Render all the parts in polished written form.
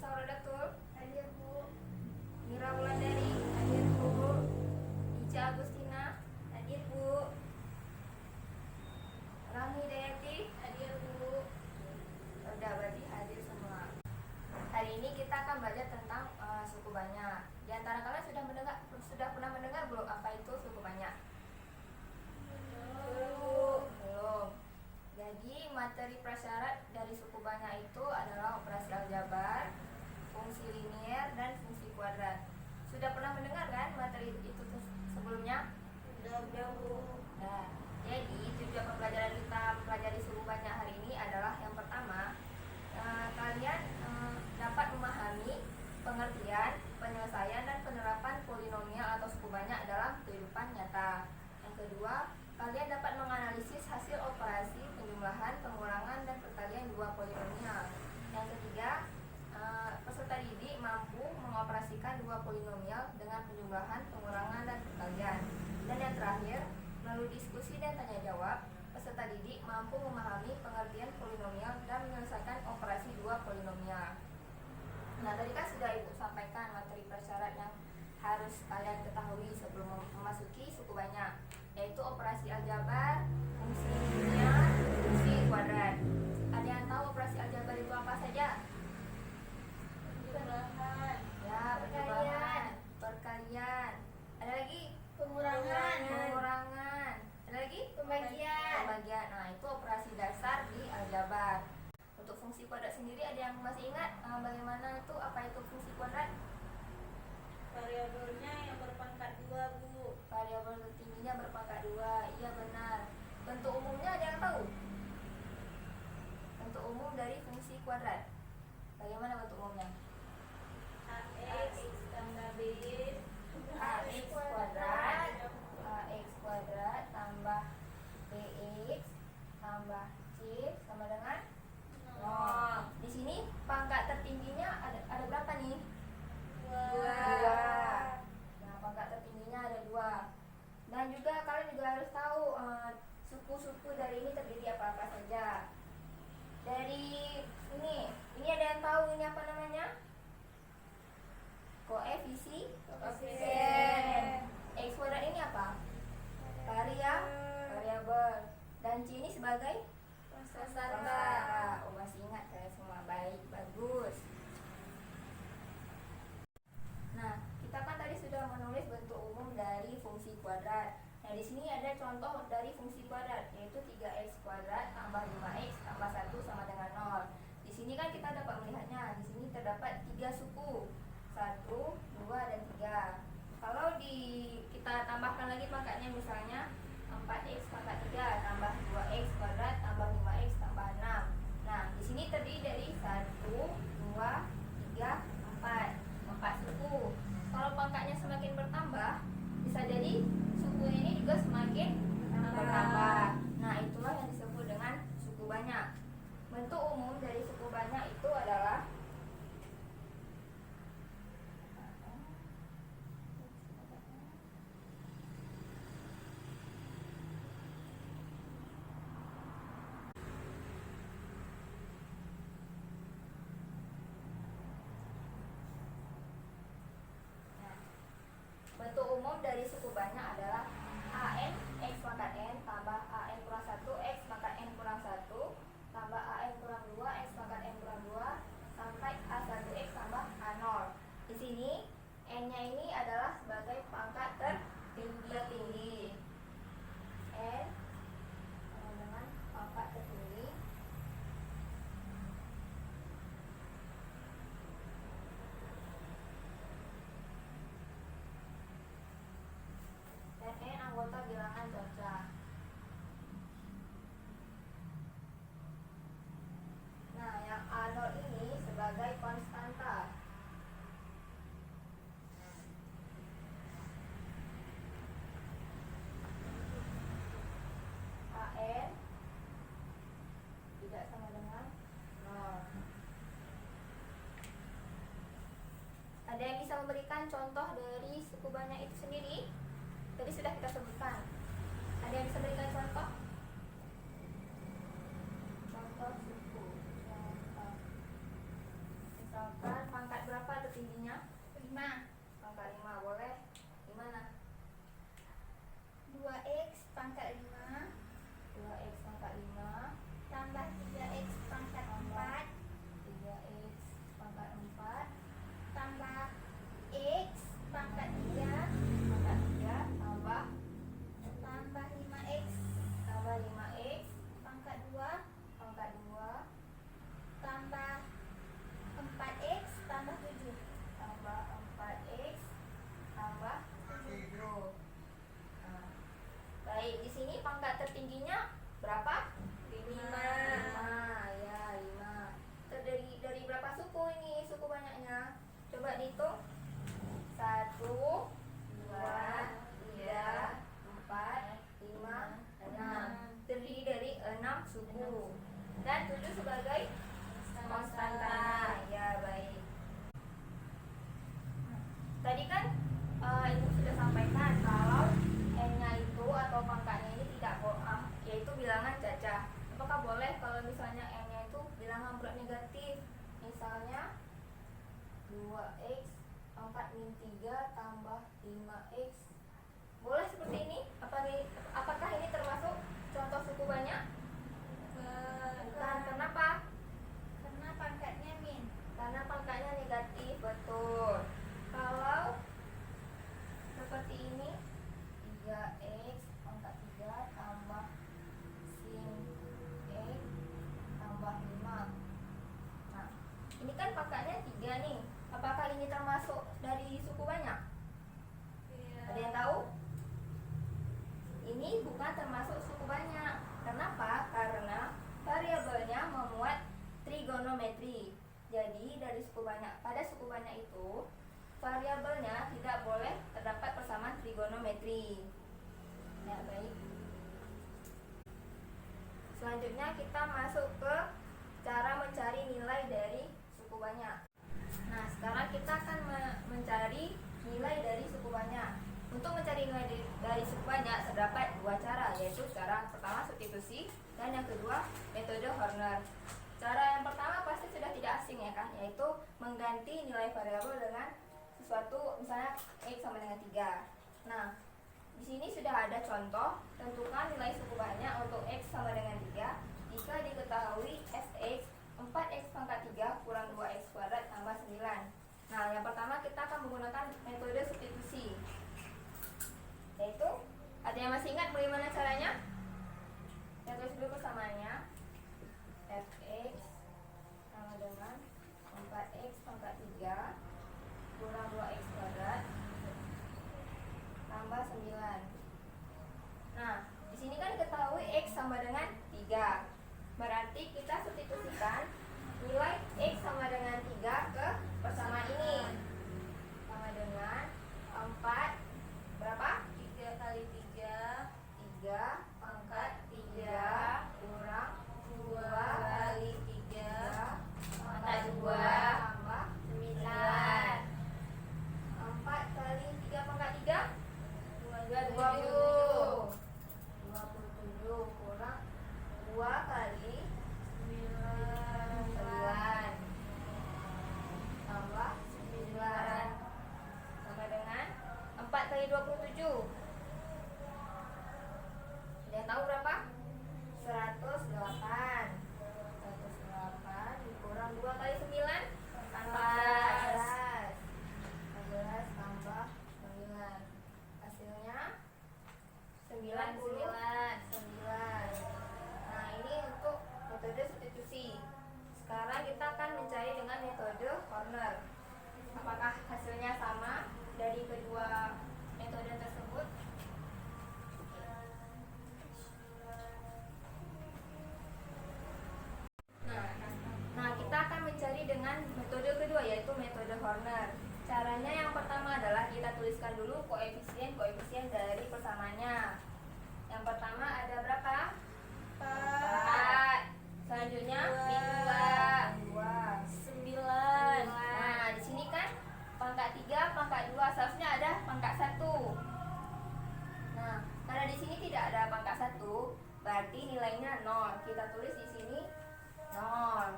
Sauradatul? Hadir Bu. Mira Wulandari? Hadir Bu. Ica Agustina? Hadir Bu. Rami Hidayati? Hadir Bu. Udah, berarti hadir semua. Hari ini kita akan belajar tentang suku banyak. Di antara kalian sudah pernah mendengar belum apa itu suku banyak? Belum. Jadi materi prasyarat dari suku banyak itu adalah operasi aljabar, fungsi linier, dan fungsi kuadrat. Sudah pernah mendengar kan materi itu sebelumnya? Sudah Bu. Nah, jadi tujuan pembelajaran kita mempelajari suku banyak hari ini adalah yang pertama, kalian dapat memahami pengertian, penyelesaian, dan penerapan polinomial atau suku banyak dalam kehidupan nyata. Yang kedua, kalian dapat menganalisis hasil operasi penjumlahan, pengurangan, dan perkalian dua polinomial. Yang ketiga, peserta didik mampu mengoperasikan dua polinomial dengan penjumlahan, pengurangan, dan perkalian. Dan yang terakhir, melalui diskusi dan tanya jawab, peserta didik mampu memahami pengertian polinomial dan menyelesaikan operasi dua polinomial. Nah, tadi kan sudah Ibu sampaikan materi prasyarat yang harus kalian ketahui sebelum memasuki suku banyak, yaitu operasi aljabar, fungsi linier, fungsi kuadrat. Ada yang tahu operasi aljabar itu apa saja? Penjumlahan. Ya, penjumlahan, perkalian. Ada lagi? Pengurangan. Pengurangan. Ada lagi? Pembagian. Pembagian. Nah, itu operasi dasar di aljabar. Untuk fungsi kuadrat sendiri ada yang masih ingat bagaimana itu apa itu fungsi kuadrat? Variabelnya yang berpangkat 2 Bu. Variabel tertingginya berpangkat 2. Iya, benar. Bentuk umumnya ada yang tahu? Bentuk umum dari fungsi kuadrat. Bagaimana bentuk umumnya? AX tambah B AX kuadrat tambah BX tambah C sama dengan 0. Di sini pangkat tertingginya ada berapa nih? 2. Nah, pangkat tertingginya ada 2. Dan juga kalian juga harus tahu suku-suku dari ini terdiri apa-apa saja. Dari ini ada yang tahu ini apa namanya? Koefisien. X kuadrat ini apa? Variabel. Dan C ini sebagai prasyarat. Oh, masih ingat kalian semua. Baik, bagus. Nah, kita kan tadi sudah menulis bentuk umum dari fungsi kuadrat. Nah, di sini ada contoh dari fungsi kuadrat, yaitu 3x kuadrat tambah 5x tambah 1 sama dengan 0. Di sini kan kita dapat melihatnya. Di sini terdapat 3 suku. 1, 2, dan 3. Kalau kita tambahkan lagi pangkatnya, misalnya 4x pangkat 3 tambah 2x kuadrat tambah 5x tambah 6. Nah, di sini terdiri dari 1, 2, 3, 4 suku. Kalau pangkatnya semakin bertambah, bisa jadi suku ini juga semakin bertambah. Nah, itulah yang disebut dengan suku banyak. Bentuk umum dari suku banyak itu adalah bentuk umum dari suku banyak adalah AN X pangkat N tambah AN kurang 1 X pangkat N kurang 1 tambah AN kurang 2 X pangkat N kurang 2 sampai A1X tambah A0. Di sini N-nya ini adalah sebagai pangkat tertinggi. N dengan pangkat tertinggi. Dan N anggota bilangan cocok. Nah, yang A0 ini sebagai konstanta. AN tidak sama dengan 0. Ada yang bisa memberikan contoh dari suku banyak itu sendiri? Tadi sudah kita sebutkan. Ada yang bisa memberikan contoh? Contoh suku. Misalkan suku. Dan 7 sebagai konstanta. Ya, baik. Tadi kan Ibu sudah sampaikan kalau n-nya itu atau pangkatnya ini tidak yaitu bilangan cacah. Apakah boleh kalau misalnya n-nya itu bilangan berat negatif? Misalnya 2x 4 min 3 tambah 5x. Boleh seperti ini? Apakah ini termasuk contoh suku banyak? Bukan. Kenapa? Karena pangkatnya min. Karena pangkatnya negatif, betul. Kalau seperti ini 3x pangkat 3 tambah sin x tambah 5. Nah, ini kan pangkatnya 3 nih. Apakah ini termasuk dari suku banyak? Iya. Ada yang tahu? Ini bukan termasuk suku banyak. Kenapa? Karena variabelnya memuat trigonometri. Jadi dari suku banyak, pada suku banyak itu variabelnya tidak boleh terdapat persamaan trigonometri. Ya, baik. Selanjutnya kita masuk ke cara mencari nilai dari suku banyak. Nah, sekarang kita akan mencari nilai dari suku banyak. Untuk mencari nilai dari suku banyak terdapat dua cara, yaitu cara pertama substitusi dan yang kedua metode Horner. Cara yang pertama pasti sudah tidak asing ya kan, yaitu mengganti nilai variabel dengan sesuatu, misalnya x sama dengan 3. Nah, di sini sudah ada contoh. Tentukan nilai suku banyak untuk x sama dengan 3 jika diketahui fx 4x pangkat 3 kurang 2x kuadrat tambah 9. Nah, yang pertama kita akan menggunakan metode substitusi, yaitu, ada yang masih ingat bagaimana caranya? Kita tulis dulu persamaannya. Fx sama dengan 4x pangkat 3 kurang 2x kuadrat tambah 9. Nah, di sini kan diketahui x sama dengan 3. Berarti kita substitusikan nilai x sama dengan 3 ke persamaan ini. Sama dengan 4 berapa? 3 kali 3 3 pangkat 3 kurang 2 kali 3 pangkat 2 tambah 9. 4 kali 3 pangkat 3 27 kurang 2 kali 9 tambah 9 sama dengan 4 kali 27. Ada yang tahu berapa? 108 dikurang 2 kali 9 14 tambah 9. Hasilnya 99. Nah, ini untuk metode substitusi. Sekarang kita akan mencari dengan metode Horner. Apakah hasilnya sama dari kedua metode tersebut? Nah, kita akan mencari dengan metode kedua, yaitu metode Horner. Caranya yang pertama adalah kita tuliskan dulu koefisien dari persamaannya. Yang pertama ada berapa? 4. Selanjutnya min 2. 9. Nah, di sini kan pangkat 3, pangkat 2, seharusnya ada pangkat 1. Nah, karena di sini tidak ada pangkat 1, berarti nilainya 0. Kita tulis di sini 0.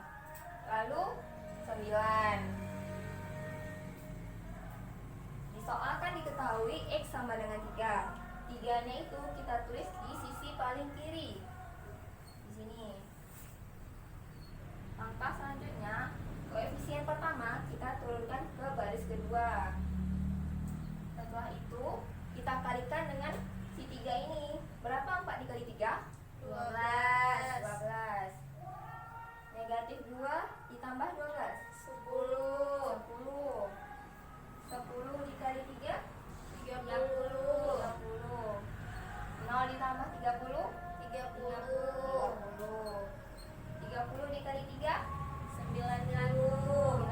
Lalu 9. Di soal kan diketahui x sama dengan 3. 3-nya itu kita tulis di sisi paling kiri. Di sini. Langkah selanjutnya, koefisien pertama kita turunkan ke baris kedua. Setelah itu, kita kalikan dengan si 3 ini. Berapa 4 dikali 3? 12. Negatif 2 ditambah 12 10. 10 dikali 3 30. 0 ditambah 30 30 dikali 3 90.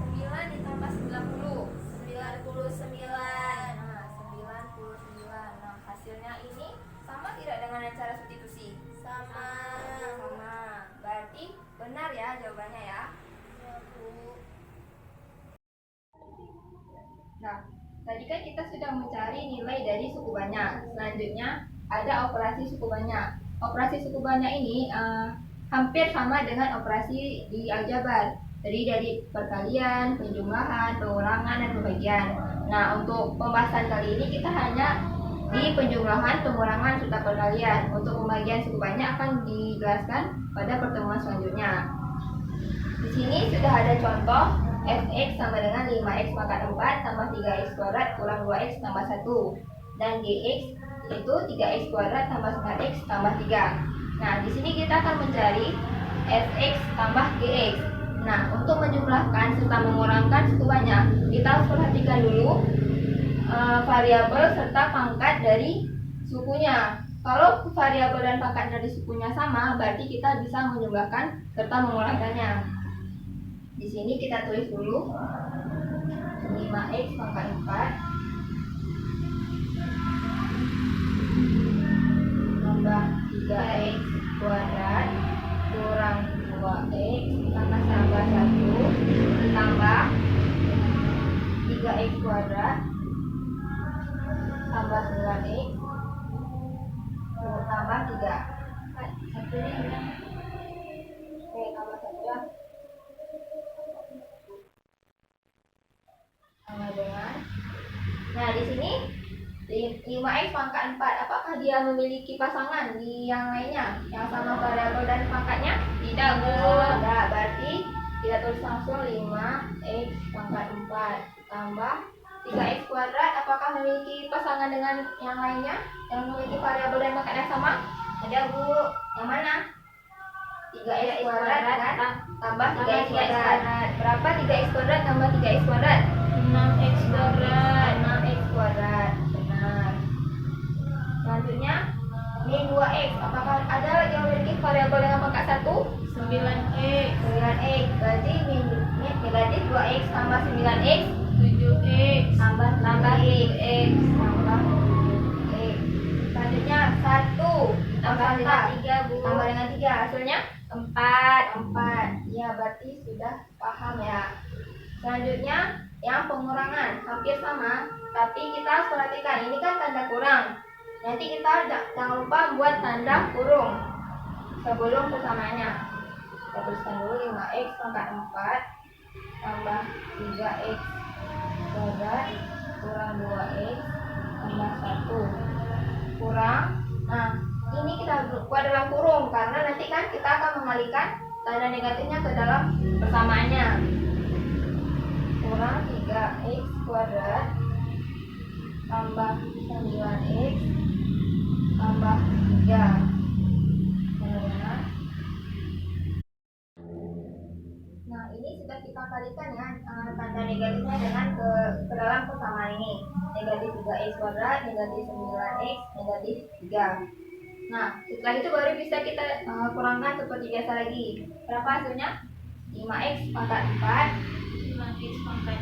9 ditambah 90 99. Nah, 99. Sama. Sama. Berarti benar ya jawabannya ya. Ya, Bu. Nah, tadi kan kita sudah mencari nilai dari suku banyak. Selanjutnya ada operasi suku banyak. Operasi suku banyak ini hampir sama dengan operasi di aljabar. Jadi dari perkalian, penjumlahan, pengurangan, dan pembagian. Nah, untuk pembahasan kali ini kita hanya di penjumlahan, pengurangan, serta perkalian. Untuk pembagian suku banyak akan dijelaskan pada pertemuan selanjutnya. Di sini sudah ada contoh fx sama dengan 5x pangkat 4 tambah 3x kuadrat kurang 2x tambah 1. Dan gx itu 3x kuadrat tambah 9x tambah 3. Nah, di sini kita akan mencari fx tambah gx. Nah, untuk menjumlahkan serta mengurangkan suku banyak, kita harus perhatikan dulu variabel serta pangkat dari sukunya. Kalau variabel dan pangkat dari sukunya sama, berarti kita bisa menjumlahkan serta mengurangkannya. Di sini kita tulis dulu 5x pangkat 4 tambah 3x kuadrat kurang 2x tambah 1 ditambah 3x kuadrat tambah 9x tambah 3. Satunya ini. Oke, tambah 1 ya. Sama dengan. Nah, di sini 5x pangkat 4, apakah dia memiliki pasangan di yang lainnya yang sama variabel dan pangkatnya? Tidak, Bu. Tidak, berarti kita tulis langsung 5x pangkat 4 tambah 3x kuadrat, apakah memiliki pasangan dengan yang lainnya yang memiliki variabel dan pangkat yang sama? Ada, Bu. Yang mana? 3x kuadrat kan? Tambah 3x kuadrat. Berapa 3x kuadrat tambah 3x kuadrat? 6x kuadrat. 6x kuadrat. Benar. Selanjutnya min 2x, apakah ada lagi yang memiliki variabel dengan pangkat 1? 9x. 9x. Berarti min negatif 2x tambah 9x 7x. tambah 7x tambah 7x. Selanjutnya 1 tambah 3, Bu. Tambah dengan 3 hasilnya 4. Ya, berarti sudah paham ya. Selanjutnya yang pengurangan hampir sama, tapi kita harus perhatikan ini kan tanda kurang. Nanti kita jangan lupa membuat tanda kurung sebelum persamanya. Kita tuliskan dulu 5x pangkat 4 tambah 3x kuadrat kurang 2x tambah 1 kurang. Nah, ini kita buat dalam kurung karena nanti kan kita akan mengalihkan tanda negatifnya ke dalam persamaannya. Kurang 3x kuadrat tambah 9x tambah 3. Nah, ini sudah kita kalikan ya tanda negatifnya dengan ke dalam persamaan ini. Negatif 3x kuadrat, negatif 9x, negatif 3. Nah, setelah itu baru bisa kita kurangkan seperti biasa lagi. Berapa hasilnya? 5x pangkat 4 5x pangkat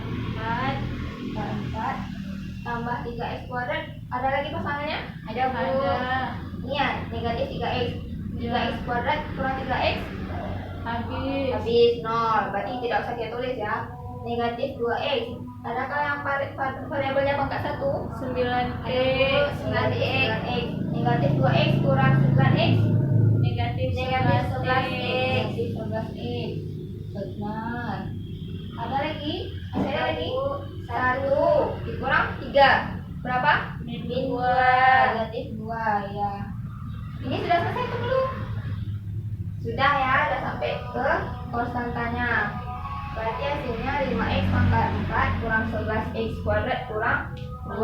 4 tambah 3x kuadrat. Ada lagi pasangannya? Ada, Bu. ada. Ini ya, negatif 3x. 3x kuadrat kurang 3x habis 0. Berarti tidak usah kita tulis ya. Negatif 2x. Adakah yang variabelnya pangkat 1? 9x. 9x. Negatif 2x kurang 9x Negatif negatif 11x. 11x. Negatif 11x. Benar. Ada lagi? Masih ada lagi? 1 dikurang 3. Berapa? Min Min 2. 2. Negatif 2 ya. Ini sudah selesai atau belum? Sudah ya, sudah sampai ke konstantanya. Berarti hasilnya 5x pangkat 4 kurang 11x kuadrat kurang 2.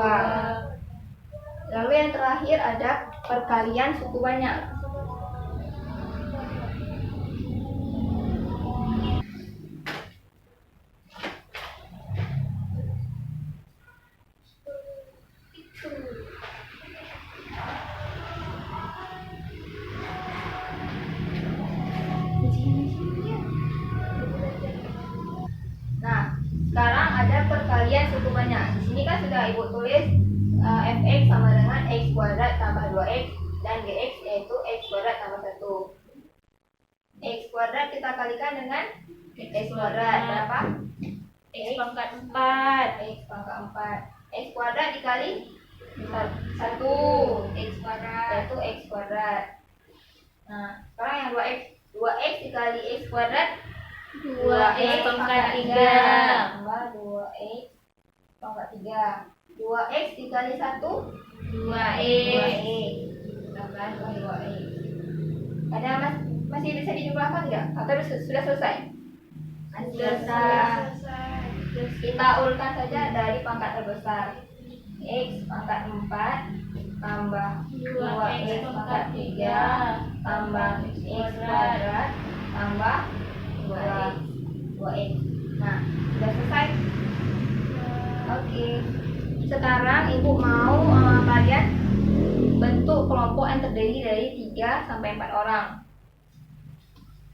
Lalu yang terakhir ada perkalian suku banyak. Nah, sekarang ada perkalian suku banyak. Di sini kan sudah Ibu tulis fx sama dengan x kuadrat tambah 2x dan gx yaitu x kuadrat tambah 1. kita kalikan dengan X kuadrat. Berapa? X pangkat 4. X pangkat 4. X kuadrat dikali 1. X kuadrat. Yaitu X kuadrat. Nah, sekarang yang 2X. 2X dikali X kuadrat 2X pangkat 3. Tambah 2X pangkat 3. 2X dikali 1 2X. Tambah 2X. Ada masih bisa dijumlahkan tidak? Atau sudah selesai? Sudah. Kita urutkan saja dari pangkat terbesar. X pangkat 4 tambah 2X pangkat 3 tambah X kuadrat tambah 2X. Nah, sudah selesai? Oke. Sekarang ibu mau kalian bentuk kelompok yang terdiri dari 3 sampai 4 orang.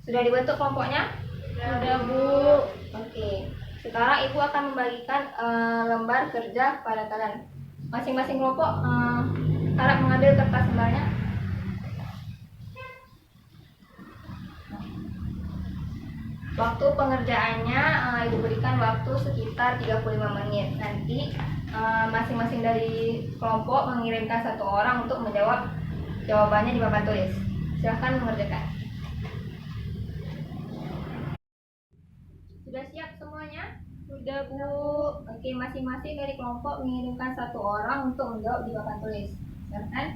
Sudah dibentuk kelompoknya? Sudah, Bu. Oke. Sekarang ibu akan membagikan lembar kerja kepada kalian. Masing-masing kelompok harap mengambil kertas lembarnya. Waktu pengerjaannya ibu berikan waktu sekitar 35 menit. Nanti masing-masing dari kelompok mengirimkan 1 orang untuk menjawab jawabannya di papan tulis. Silahkan mengerjakan. Sudah siap semuanya? Sudah, Bu. Oke, masing-masing dari kelompok mengirimkan 1 orang untuk menjawab di papan tulis. Silahkan.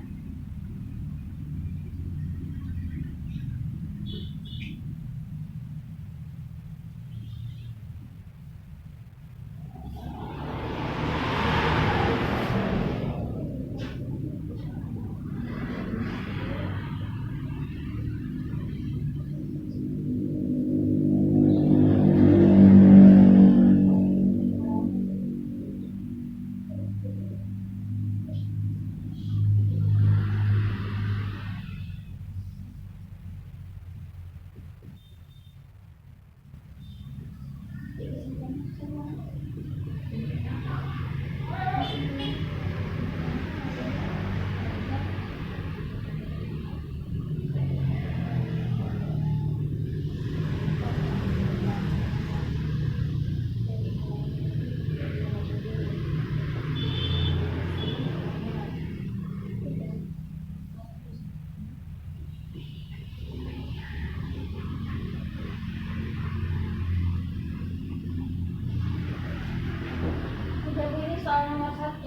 Sudah, Bu. Ini soal nomor 1.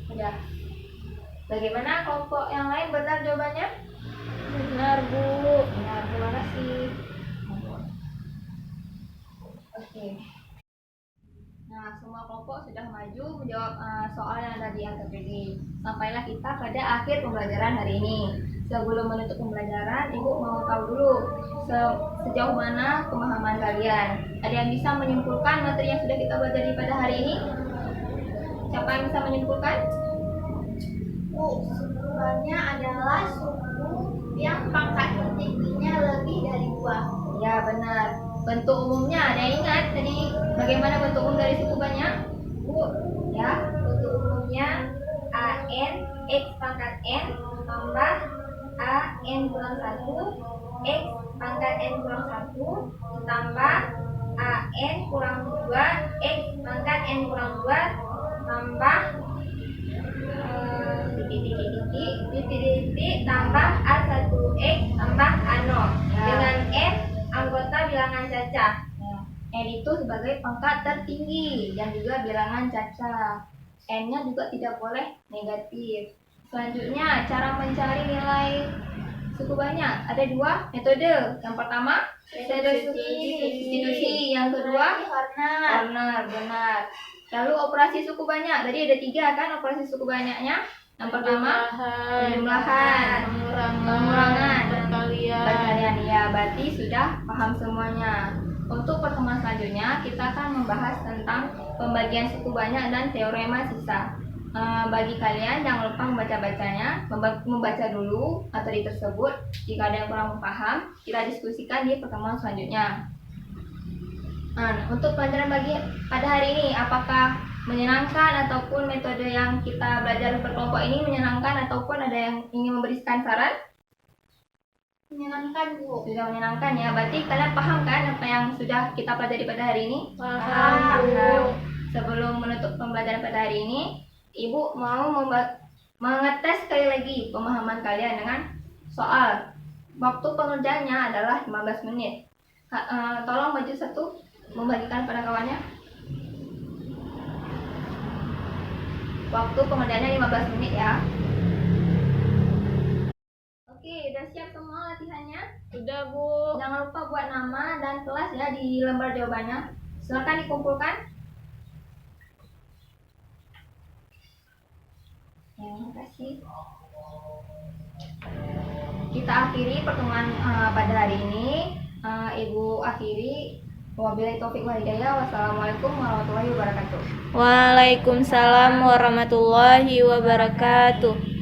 Sudah. Bagaimana kelompok yang lain, benar jawabannya? Benar, Bu. Benar, terima kasih. Oke. Nah, semua kelompok sudah maju menjawab soal yang tadi yang terjadi. Sampailah kita pada akhir pembelajaran hari ini. Sebelum menutup pembelajaran, Ibu mau tahu dulu sejauh mana pemahaman kalian. Ada yang bisa menyimpulkan materi yang sudah kita pelajari pada hari ini? Siapa yang bisa menyimpulkan? Sebenarnya adalah suku yang pangkat tertingginya lebih dari 2. Ya, benar. Bentuk umumnya ada yang ingat tadi bagaimana bentuk umum dari suku banyak? Bu, ya, bentuk umumnya AN X pangkat N tambah AN kurang 1 X pangkat N kurang 1 tambah AN kurang 2 X pangkat N kurang 2 tambah titik tambah A1X tambah A0 dengan N anggota bilangan cacah. N itu sebagai pangkat tertinggi dan juga bilangan cacah. N-nya juga tidak boleh negatif. Selanjutnya, cara mencari nilai suku banyak. Ada 2 metode. Yang pertama, metode substitusi. Yang kedua, corner. Benar. Lalu operasi suku banyak. Tadi ada 3 kan operasi suku banyaknya. Yang pertama, penjumlahan, pengurangan, perkalian. Ya, berarti sudah paham semuanya. Untuk pertemuan selanjutnya, kita akan membahas tentang pembagian suku banyak dan teorema sisa. Bagi kalian jangan lupa membaca-bacanya, membaca dulu materi tersebut. Jika ada yang kurang paham, kita diskusikan di pertemuan selanjutnya. Untuk pelajaran pada hari ini, apakah menyenangkan ataupun metode yang kita belajar berkelompok ini menyenangkan ataupun ada yang ingin memberikan saran? Menyenangkan, Bu. Sudah menyenangkan ya. Berarti kalian paham kan apa yang sudah kita pelajari pada hari ini? Paham, Bu. Paham. Sebelum menutup pembelajaran pada hari ini, Ibu mau mengetes sekali lagi pemahaman kalian dengan soal. Waktu pengerjaannya adalah 15 menit. Tolong maju satu membagikan pada kawannya. Waktu pengerjaannya 15 menit ya. Oke, udah siap semua latihannya? Udah, Bu. Jangan lupa buat nama dan kelas ya di lembar jawabannya. Silakan dikumpulkan. Ya, makasih. Kita akhiri pertemuan pada hari ini. Ibu akhiri. Wabillahi taufiq wal hidayah. Wassalamualaikum warahmatullahi wabarakatuh. Waalaikumsalam warahmatullahi wabarakatuh.